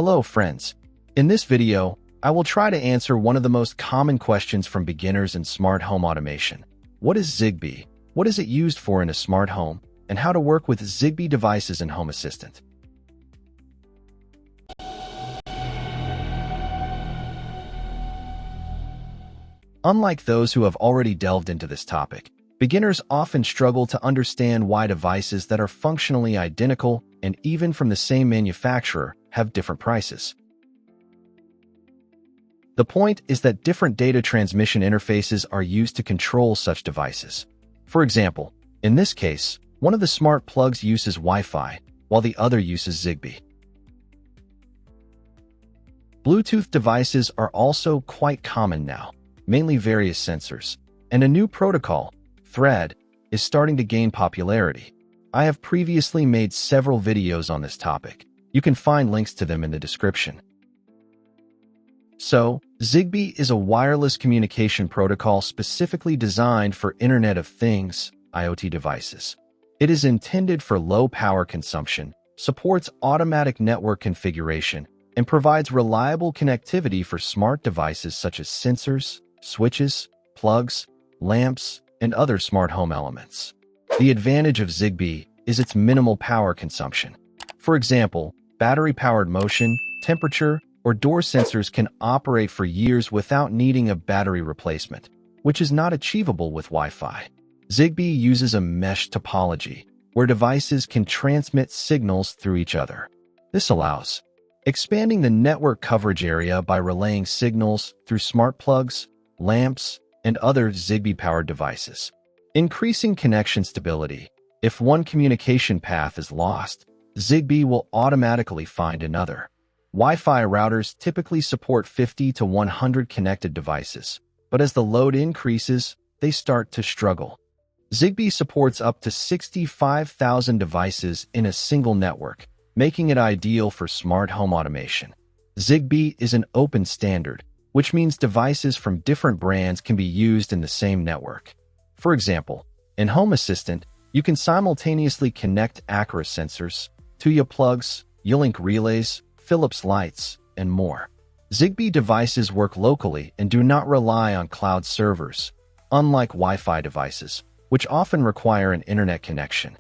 Hello friends. In this video, I will try to answer one of the most common questions from beginners in smart home automation. What is Zigbee? What is it used for in a smart home? And how to work with Zigbee devices in Home Assistant. Unlike those who have already delved into this topic, beginners often struggle to understand why devices that are functionally identical and even from the same manufacturer have different prices. The point is that different data transmission interfaces are used to control such devices. For example, in this case, one of the smart plugs uses Wi-Fi, while the other uses Zigbee. Bluetooth devices are also quite common now, mainly various sensors, and a new protocol, Thread, is starting to gain popularity. I have previously made several videos on this topic. You can find links to them in the description. So, Zigbee is a wireless communication protocol specifically designed for Internet of Things, IoT devices. It is intended for low power consumption, supports automatic network configuration, and provides reliable connectivity for smart devices such as sensors, switches, plugs, lamps, and other smart home elements. The advantage of Zigbee is its minimal power consumption. For example, battery-powered motion, temperature, or door sensors can operate for years without needing a battery replacement, which is not achievable with Wi-Fi. Zigbee uses a mesh topology, where devices can transmit signals through each other. This allows expanding the network coverage area by relaying signals through smart plugs, lamps, and other Zigbee-powered devices. Increasing connection stability. If one communication path is lost, Zigbee will automatically find another. Wi-Fi routers typically support 50 to 100 connected devices, but as the load increases, they start to struggle. Zigbee supports up to 65,000 devices in a single network, making it ideal for smart home automation. Zigbee is an open standard, which means devices from different brands can be used in the same network. For example, in Home Assistant, you can simultaneously connect Acura sensors, Tuya plugs, Ulink relays, Philips lights, and more. Zigbee devices work locally and do not rely on cloud servers, unlike Wi-Fi devices, which often require an internet connection.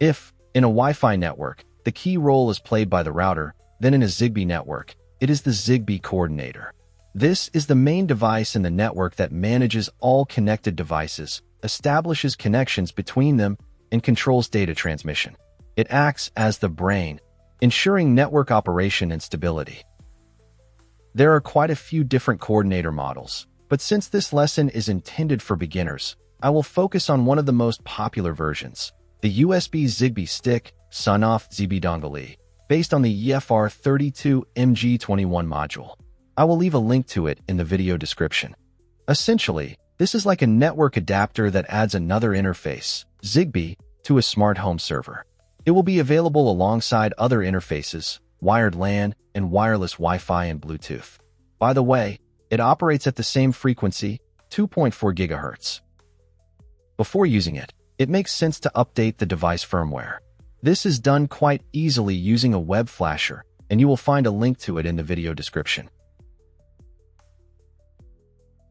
If, in a Wi-Fi network, the key role is played by the router, then in a Zigbee network, it is the Zigbee coordinator. This is the main device in the network that manages all connected devices, establishes connections between them, and controls data transmission. It acts as the brain, ensuring network operation and stability. There are quite a few different coordinator models, but since this lesson is intended for beginners, I will focus on one of the most popular versions, the USB Zigbee stick, Sonoff ZBDongle-E, based on the EFR32MG21 module. I will leave a link to it in the video description. Essentially, this is like a network adapter that adds another interface, Zigbee, to a smart home server. It will be available alongside other interfaces, wired LAN, and wireless Wi-Fi and Bluetooth. By the way, it operates at the same frequency, 2.4 GHz. Before using it, it makes sense to update the device firmware. This is done quite easily using a web flasher, and you will find a link to it in the video description.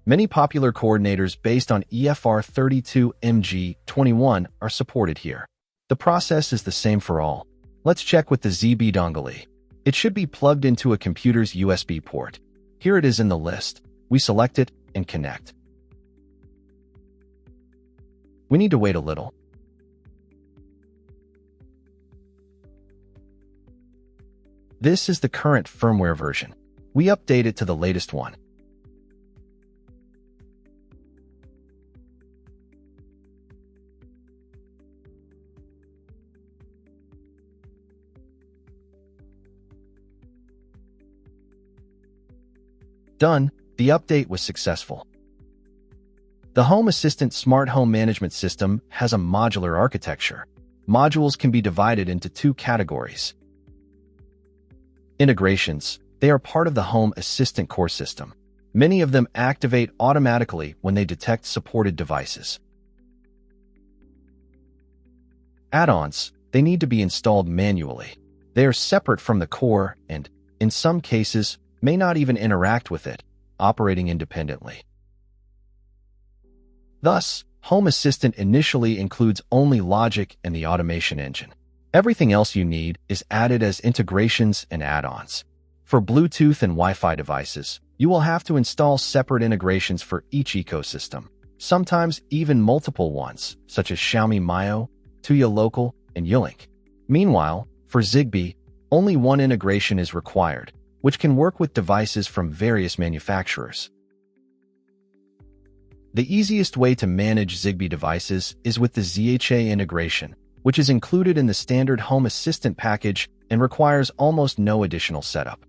Many popular coordinators based on EFR32MG21 are supported here. The process is the same for all. Let's check with the ZBDongle-E. It should be plugged into a computer's USB port. Here it is in the list. We select it and connect. We need to wait a little. This is the current firmware version. We update it to the latest one. Done, the update was successful. The Home Assistant Smart Home Management System has a modular architecture. Modules can be divided into two categories. Integrations. They are part of the Home Assistant core system. Many of them activate automatically when they detect supported devices. Add-ons. They need to be installed manually. They are separate from the core and, in some cases, may not even interact with it, operating independently. Thus, Home Assistant initially includes only logic and the automation engine. Everything else you need is added as integrations and add-ons. For Bluetooth and Wi-Fi devices, you will have to install separate integrations for each ecosystem, sometimes even multiple ones, such as Xiaomi Mio, Tuya Local, and Yulink. Meanwhile, for Zigbee, only one integration is required, which can work with devices from various manufacturers. The easiest way to manage Zigbee devices is with the ZHA integration, which is included in the standard Home Assistant package and requires almost no additional setup.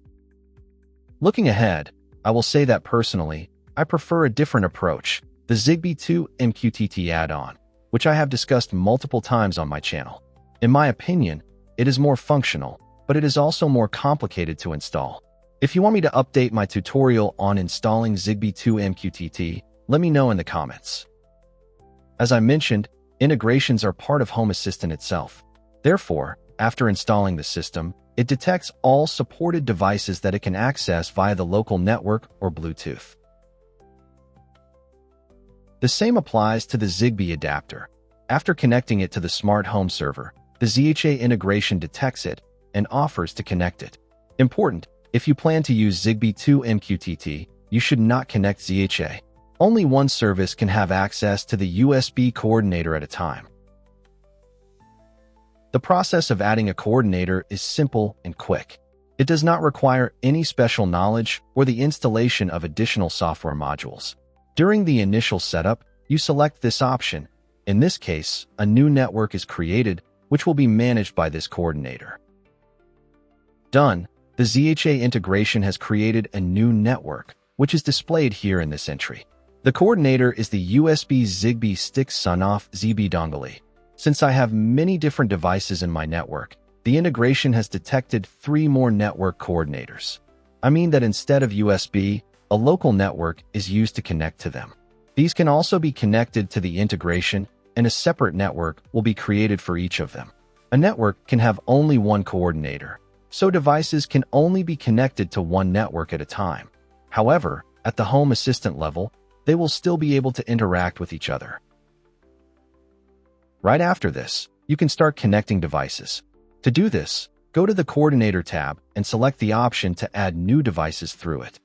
Looking ahead, I will say that personally, I prefer a different approach, the Zigbee 2 MQTT add-on, which I have discussed multiple times on my channel. In my opinion, it is more functional, but it is also more complicated to install. If you want me to update my tutorial on installing Zigbee 2 MQTT, let me know in the comments. As I mentioned, integrations are part of Home Assistant itself. Therefore, after installing the system, it detects all supported devices that it can access via the local network or Bluetooth. The same applies to the Zigbee adapter. After connecting it to the smart home server, the ZHA integration detects it and offers to connect it. Important, if you plan to use Zigbee 2 MQTT, you should not connect ZHA. Only one service can have access to the USB coordinator at a time. The process of adding a coordinator is simple and quick. It does not require any special knowledge or the installation of additional software modules. During the initial setup, you select this option. In this case, a new network is created, which will be managed by this coordinator. Done, the ZHA integration has created a new network, which is displayed here in this entry. The coordinator is the USB Zigbee stick Sonoff ZBDongle-E. Since I have many different devices in my network, the integration has detected 3 more network coordinators. I mean that instead of USB, a local network is used to connect to them. These can also be connected to the integration, and a separate network will be created for each of them. A network can have only one coordinator, so devices can only be connected to one network at a time. However, at the Home Assistant level, they will still be able to interact with each other. Right after this, you can start connecting devices. To do this, go to the Coordinator tab and select the option to add new devices through it.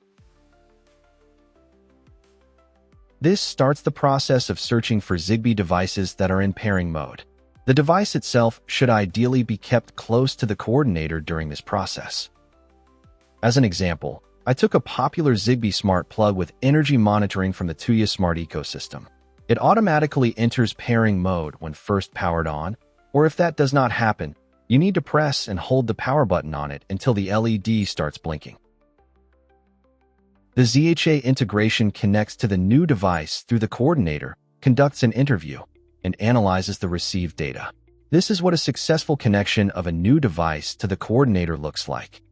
This starts the process of searching for Zigbee devices that are in pairing mode. The device itself should ideally be kept close to the coordinator during this process. As an example, I took a popular Zigbee smart plug with energy monitoring from the Tuya Smart ecosystem. It automatically enters pairing mode when first powered on, or if that does not happen, you need to press and hold the power button on it until the LED starts blinking. The ZHA integration connects to the new device through the coordinator, conducts an interview, and analyzes the received data. This is what a successful connection of a new device to the coordinator looks like.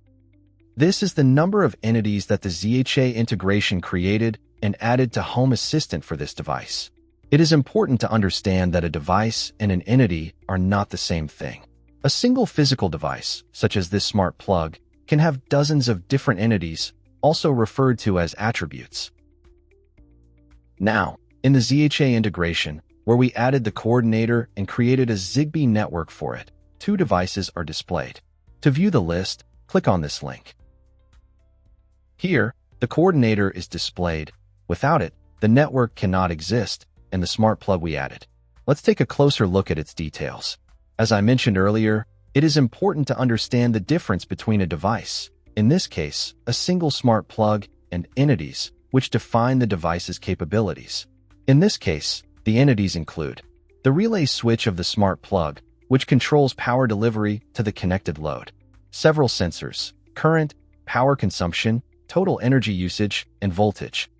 This is the number of entities that the ZHA integration created and added to Home Assistant for this device. It is important to understand that a device and an entity are not the same thing. A single physical device, such as this smart plug, can have dozens of different entities, also referred to as attributes. Now, in the ZHA integration, where we added the coordinator and created a Zigbee network for it, 2 devices are displayed. To view the list, click on this link. Here, the coordinator is displayed. Without it, the network cannot exist, and the smart plug we added. Let's take a closer look at its details. As I mentioned earlier, it is important to understand the difference between a device, in this case, a single smart plug, and entities, which define the device's capabilities. In this case, the entities include the relay switch of the smart plug, which controls power delivery to the connected load, several sensors, current, power consumption, total energy usage, and voltage.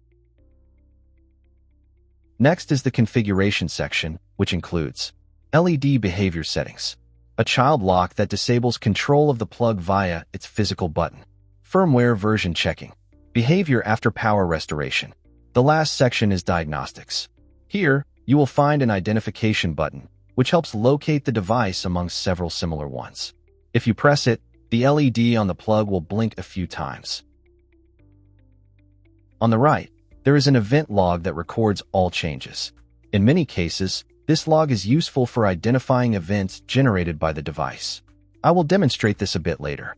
Next is the configuration section, which includes LED behavior settings, a child lock that disables control of the plug via its physical button, firmware version checking, behavior after power restoration. The last section is diagnostics. Here, you will find an identification button, which helps locate the device among several similar ones. If you press it, The LED on the plug will blink a few times. On the right, there is an event log that records all changes. In many cases, this log is useful for identifying events generated by the device. I will demonstrate this a bit later.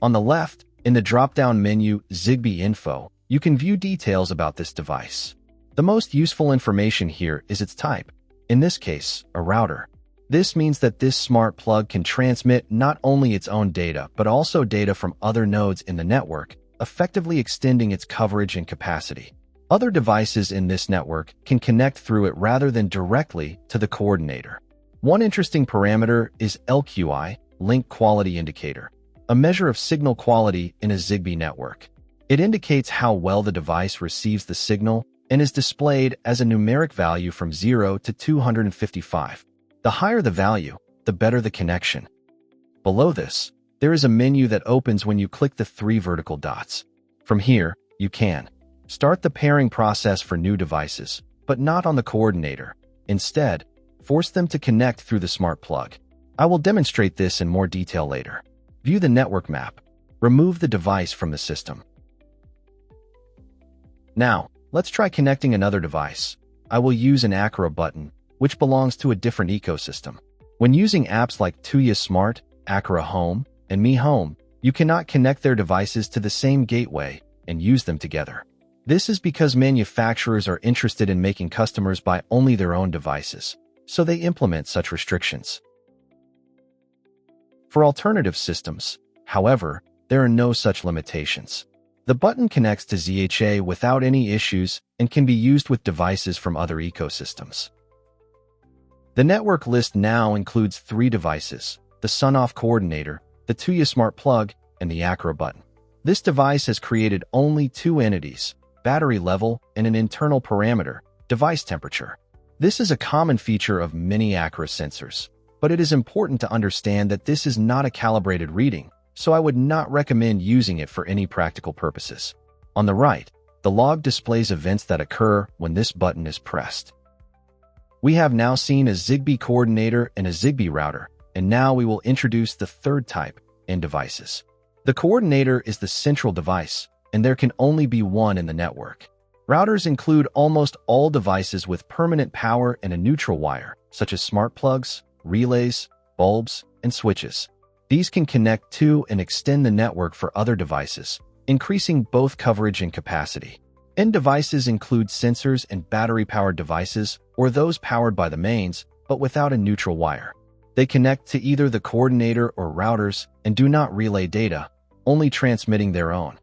On the left, in the drop-down menu Zigbee Info, you can view details about this device. The most useful information here is its type, in this case, a router. This means that this smart plug can transmit not only its own data, but also data from other nodes in the network, effectively extending its coverage and capacity. Other devices in this network can connect through it rather than directly to the coordinator. One interesting parameter is LQI, Link Quality Indicator, a measure of signal quality in a Zigbee network. It indicates how well the device receives the signal and is displayed as a numeric value from 0 to 255. The higher the value, the better the connection. Below this, there is a menu that opens when you click the 3 vertical dots. From here, you can start the pairing process for new devices, but not on the coordinator. Instead, force them to connect through the smart plug. I will demonstrate this in more detail later. View the network map. Remove the device from the system. Now, let's try connecting another device. I will use an Acura button, which belongs to a different ecosystem. When using apps like Tuya Smart, Acura Home, and Mi Home, you cannot connect their devices to the same gateway and use them together. This is because manufacturers are interested in making customers buy only their own devices, so they implement such restrictions. For alternative systems, however, there are no such limitations. The button connects to ZHA without any issues and can be used with devices from other ecosystems. The network list now includes 3 devices: the Sonoff coordinator, the Tuya Smart plug, and the Acura button. This device has created only 2 entities: battery level and an internal parameter, device temperature. This is a common feature of many Acura sensors, but it is important to understand that this is not a calibrated reading, so I would not recommend using it for any practical purposes. On the right, the log displays events that occur when this button is pressed. We have now seen a Zigbee coordinator and a Zigbee router, and now we will introduce the third type, end devices. The coordinator is the central device, and there can only be one in the network. Routers include almost all devices with permanent power and a neutral wire, such as smart plugs, relays, bulbs, and switches. These can connect to and extend the network for other devices, increasing both coverage and capacity. End devices include sensors and battery-powered devices, or those powered by the mains, but without a neutral wire. They connect to either the coordinator or routers and do not relay data, only transmitting their own.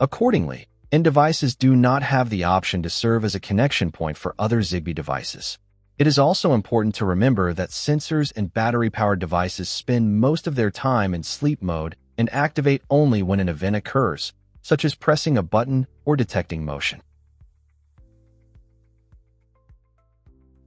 Accordingly, end devices do not have the option to serve as a connection point for other Zigbee devices. It is also important to remember that sensors and battery-powered devices spend most of their time in sleep mode and activate only when an event occurs, such as pressing a button or detecting motion.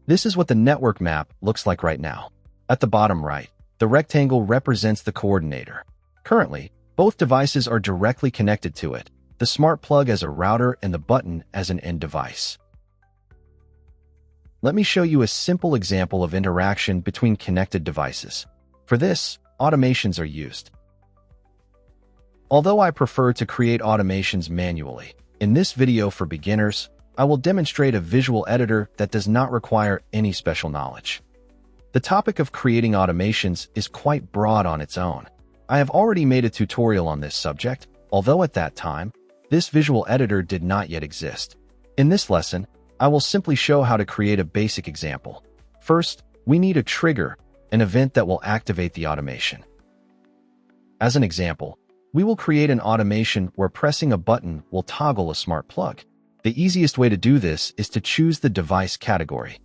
This is what the network map looks like right now. At the bottom right, the rectangle represents the coordinator. Currently, both devices are directly connected to it, the smart plug as a router and the button as an end device. Let me show you a simple example of interaction between connected devices. For this, automations are used. Although I prefer to create automations manually, in this video for beginners, I will demonstrate a visual editor that does not require any special knowledge. The topic of creating automations is quite broad on its own. I have already made a tutorial on this subject, although at that time, this visual editor did not yet exist. In this lesson, I will simply show how to create a basic example. First, we need a trigger, an event that will activate the automation. As an example, we will create an automation where pressing a button will toggle a smart plug. The easiest way to do this is to choose the device category.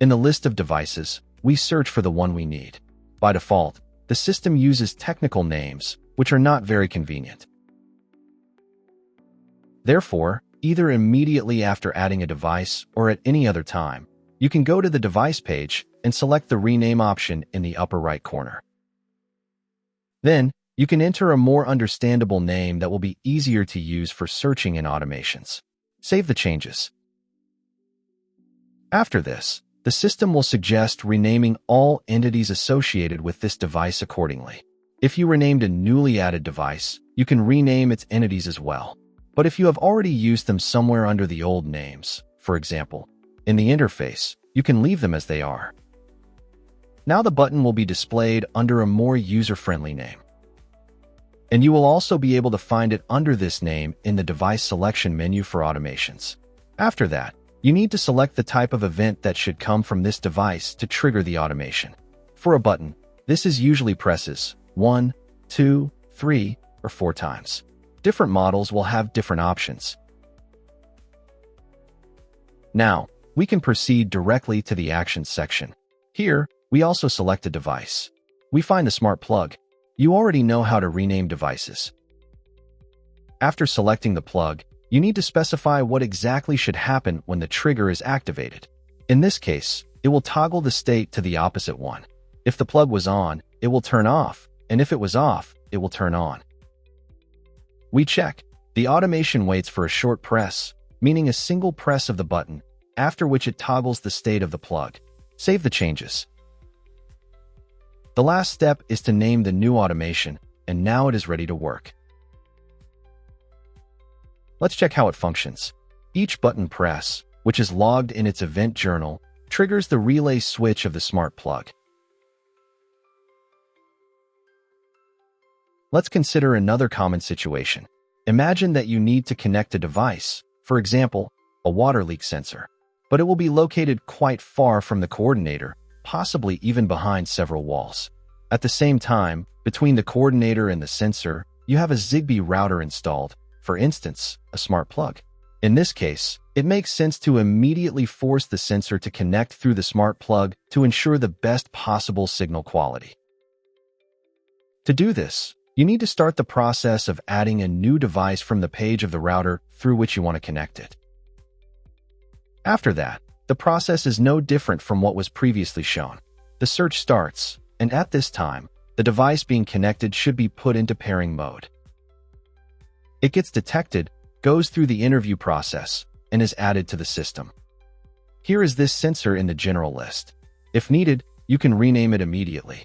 In the list of devices, we search for the one we need. By default, the system uses technical names, which are not very convenient. Therefore, either immediately after adding a device or at any other time, you can go to the device page and select the rename option in the upper right corner. Then, you can enter a more understandable name that will be easier to use for searching in automations. Save the changes. After this, The system will suggest renaming all entities associated with this device accordingly. If you renamed a newly added device, you can rename its entities as well. But if you have already used them somewhere under the old names, for example, in the interface, you can leave them as they are. Now the button will be displayed under a more user-friendly name. And you will also be able to find it under this name in the device selection menu for automations. After that, you need to select the type of event that should come from this device to trigger the automation. For a button, this is usually presses 1, 2, 3, or 4 times. Different models will have different options. Now, we can proceed directly to the Actions section. Here, we also select a device. We find the smart plug. You already know how to rename devices. After selecting the plug, you need to specify what exactly should happen when the trigger is activated. In this case, it will toggle the state to the opposite one. If the plug was on, it will turn off, and if it was off, it will turn on. We check. The automation waits for a short press, meaning a single press of the button, after which it toggles the state of the plug. Save the changes. The last step is to name the new automation, and now it is ready to work. Let's check how it functions. Each button press, which is logged in its event journal, triggers the relay switch of the smart plug. Let's consider another common situation. Imagine that you need to connect a device, for example, a water leak sensor, but it will be located quite far from the coordinator, possibly even behind several walls. At the same time, between the coordinator and the sensor, you have a Zigbee router installed, for instance, a smart plug. In this case, it makes sense to immediately force the sensor to connect through the smart plug to ensure the best possible signal quality. To do this, you need to start the process of adding a new device from the page of the router through which you want to connect it. After that, the process is no different from what was previously shown. The search starts, and at this time, the device being connected should be put into pairing mode. It gets detected, goes through the interview process, and is added to the system. Here is this sensor in the general list. If needed, you can rename it immediately.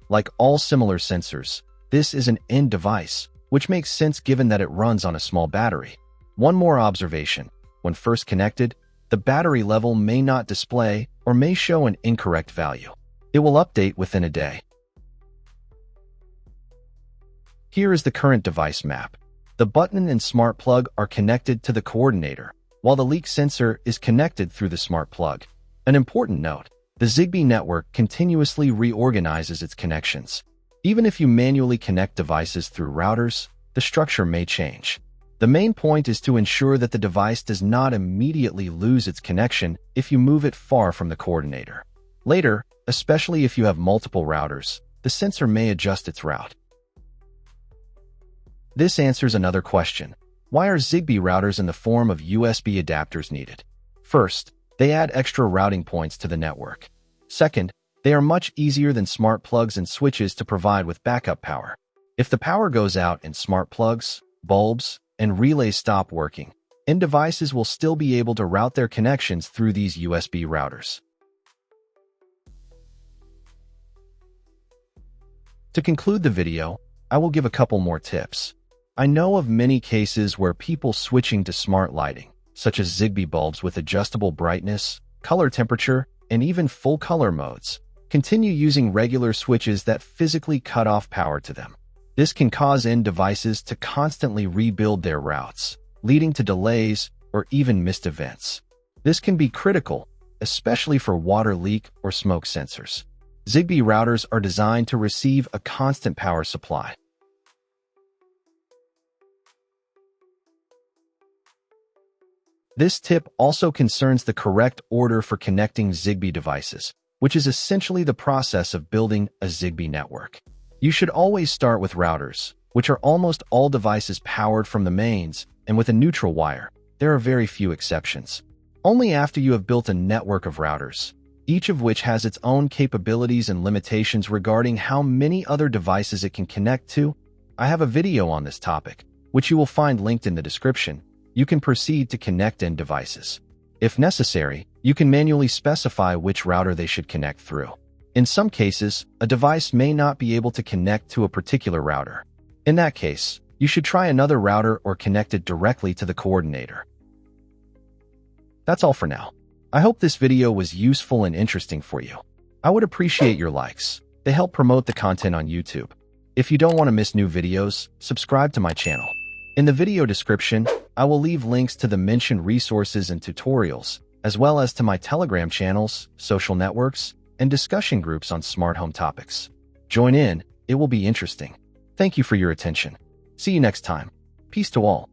Like all similar sensors, this is an end device, which makes sense given that it runs on a small battery. One more observation. When first connected, the battery level may not display or may show an incorrect value. It will update within a day. Here is the current device map. The button and smart plug are connected to the coordinator, while the leak sensor is connected through the smart plug. An important note, the Zigbee network continuously reorganizes its connections. Even if you manually connect devices through routers, the structure may change. The main point is to ensure that the device does not immediately lose its connection if you move it far from the coordinator. Later, especially if you have multiple routers, the sensor may adjust its route. This answers another question. Why are Zigbee routers in the form of USB adapters needed? First, they add extra routing points to the network. Second, they are much easier than smart plugs and switches to provide with backup power. If the power goes out and smart plugs, bulbs, and relays stop working, end devices will still be able to route their connections through these USB routers. To conclude the video, I will give a couple more tips. I know of many cases where people switching to smart lighting, such as Zigbee bulbs with adjustable brightness, color temperature, and even full color modes, continue using regular switches that physically cut off power to them. This can cause end devices to constantly rebuild their routes, leading to delays or even missed events. This can be critical, especially for water leak or smoke sensors. Zigbee routers are designed to receive a constant power supply. This tip also concerns the correct order for connecting Zigbee devices, which is essentially the process of building a Zigbee network. You should always start with routers, which are almost all devices powered from the mains, and with a neutral wire. There are very few exceptions. Only after you have built a network of routers, each of which has its own capabilities and limitations regarding how many other devices it can connect to. I have a video on this topic, which you will find linked in the description. You can proceed to connect end devices. If necessary, You can manually specify which router they should connect through. In some cases, a device may not be able to connect to a particular router. In that case, you should try another router or connect it directly to the coordinator. That's all for now. I hope this video was useful and interesting for you. I would appreciate your likes. They help promote the content on YouTube. If you don't want to miss new videos, subscribe to my channel. In the video description, I will leave links to the mentioned resources and tutorials, as well as to my Telegram channels, social networks, and discussion groups on smart home topics. Join in, it will be interesting. Thank you for your attention. See you next time. Peace to all.